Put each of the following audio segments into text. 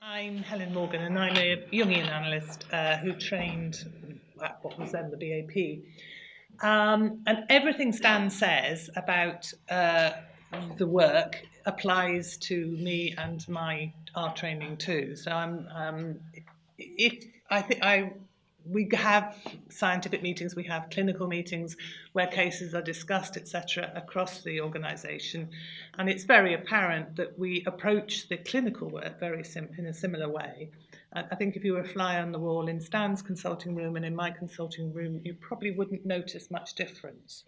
I'm Helen Morgan, and I'm a Jungian Analyst who trained at what was then the BAP. And everything Stan says about the work applies to me and our training too. So we have scientific meetings, we have clinical meetings where cases are discussed, etc., across the organisation, and it's very apparent that we approach the clinical work in a similar way. I think if you were a fly on the wall in Stan's consulting room and in my consulting room, you probably wouldn't notice much difference.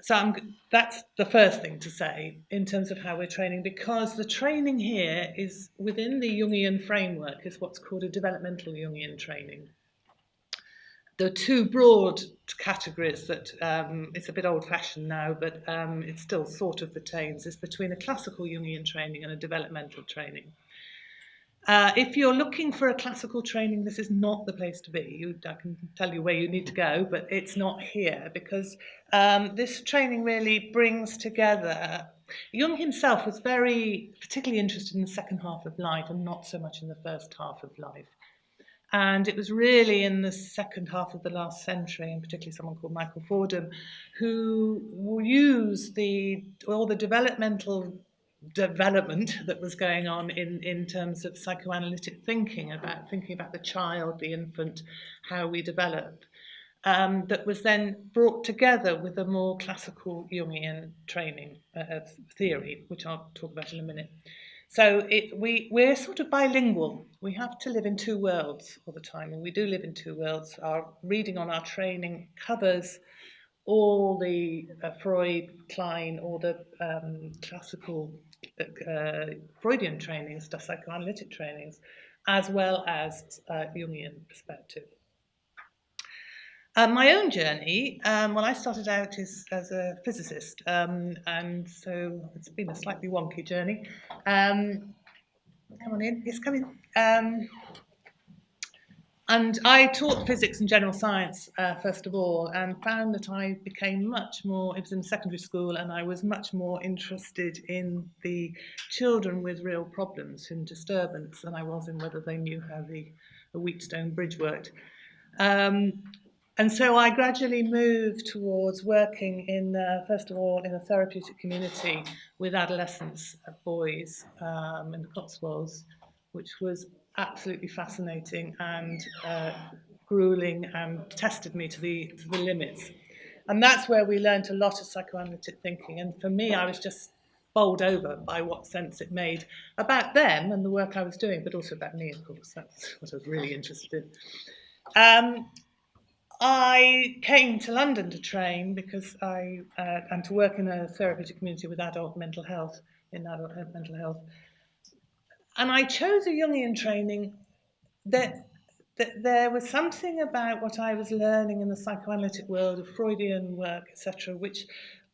So that's the first thing to say in terms of how we're training, because the training here is within the Jungian framework, is what's called a developmental Jungian training. There are two broad categories that it's a bit old-fashioned now, but it still sort of pertains. It's between a classical Jungian training and a developmental training. If you're looking for a classical training, this is not the place to be. I can tell you where you need to go, but it's not here, because this training really brings together. Jung himself was particularly interested in the second half of life and not so much in the first half of life. And it was really in the second half of the last century, and particularly someone called Michael Fordham, who used all the development that was going on in terms of psychoanalytic thinking about the child, the infant, how we develop, that was then brought together with a more classical Jungian training theory, which I'll talk about in a minute. So we're sort of bilingual. We have to live in two worlds all the time, and we do live in two worlds. Our reading on our training covers all the Freud, Klein, all the classical Freudian trainings, the psychoanalytic trainings, as well as Jungian perspective. My own journey, I started out as a physicist, and so it's been a slightly wonky journey. Come on in, yes, come in. And I taught physics and general science, first of all, and found that I became much more, it was in secondary school, and I was much more interested in the children with real problems and disturbance than I was in whether they knew how the Wheatstone Bridge worked. And so I gradually moved towards working first of all, in a therapeutic community with adolescents, boys, in the Cotswolds, which was absolutely fascinating and grueling and tested me to the limits. And that's where we learned a lot of psychoanalytic thinking. And for me, I was just bowled over by what sense it made about them and the work I was doing, but also about me, of course. That's what I was really interested in. I came to London to train because and to work in a therapeutic community with adult mental health, And I chose a Jungian training that there was something about what I was learning in the psychoanalytic world of Freudian work, etc., which,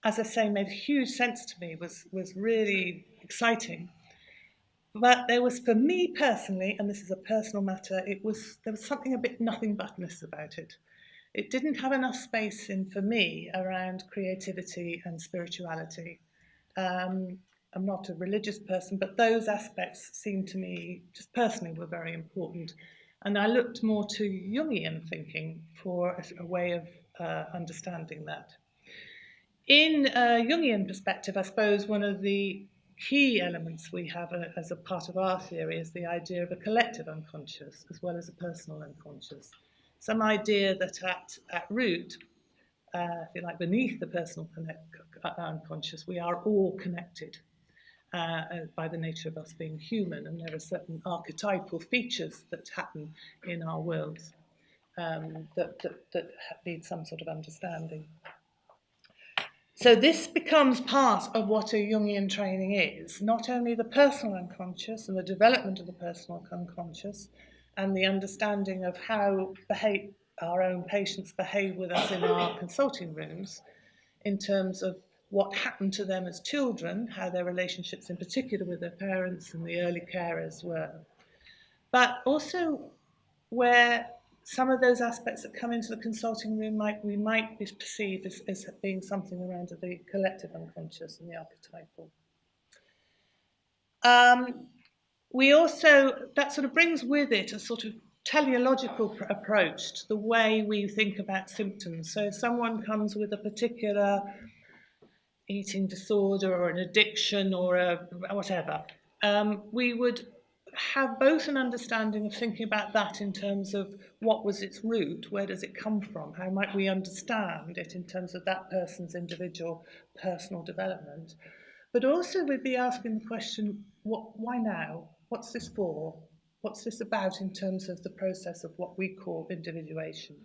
as I say, made huge sense to me, was really exciting. But there was, for me personally, and this is a personal matter, there was something a bit nothing butness about it. It didn't have enough space for me around creativity and spirituality. I'm not a religious person, but those aspects seemed to me, just personally, were very important. And I looked more to Jungian thinking for a way of understanding that. In a Jungian perspective, I suppose one of the key elements we have as a part of our theory is the idea of a collective unconscious as well as a personal unconscious. Some idea that at root, if you like, beneath the personal unconscious, we are all connected by the nature of us being human, and there are certain archetypal features that happen in our worlds that need some sort of understanding. So this becomes part of what a Jungian training is, not only the personal unconscious and the development of the personal unconscious, and the understanding of how our own patients behave with us in our consulting rooms in terms of what happened to them as children, how their relationships in particular with their parents and the early carers were, but also where some of those aspects that come into the consulting room we might be perceived as being something around the collective unconscious and the archetypal. We also, that sort of brings with it a sort of teleological approach to the way we think about symptoms. So if someone comes with a particular eating disorder or an addiction or a whatever, we would have both an understanding of thinking about that in terms of what was its root, where does it come from, how might we understand it in terms of that person's individual personal development. But also we'd be asking the question, why now? What's this for? What's this about in terms of the process of what we call individuation,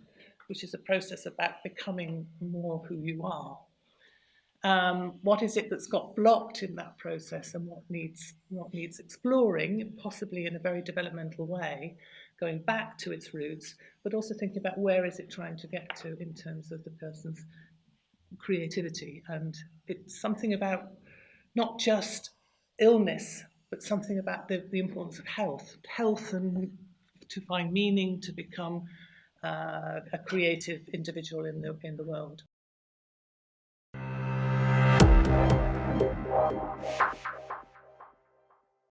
which is a process about becoming more who you are? What is it that's got blocked in that process, and what needs exploring, possibly in a very developmental way, going back to its roots, but also thinking about where is it trying to get to in terms of the person's creativity. And it's something about not just illness, but something about the importance of health and to find meaning, to become a creative individual in the world.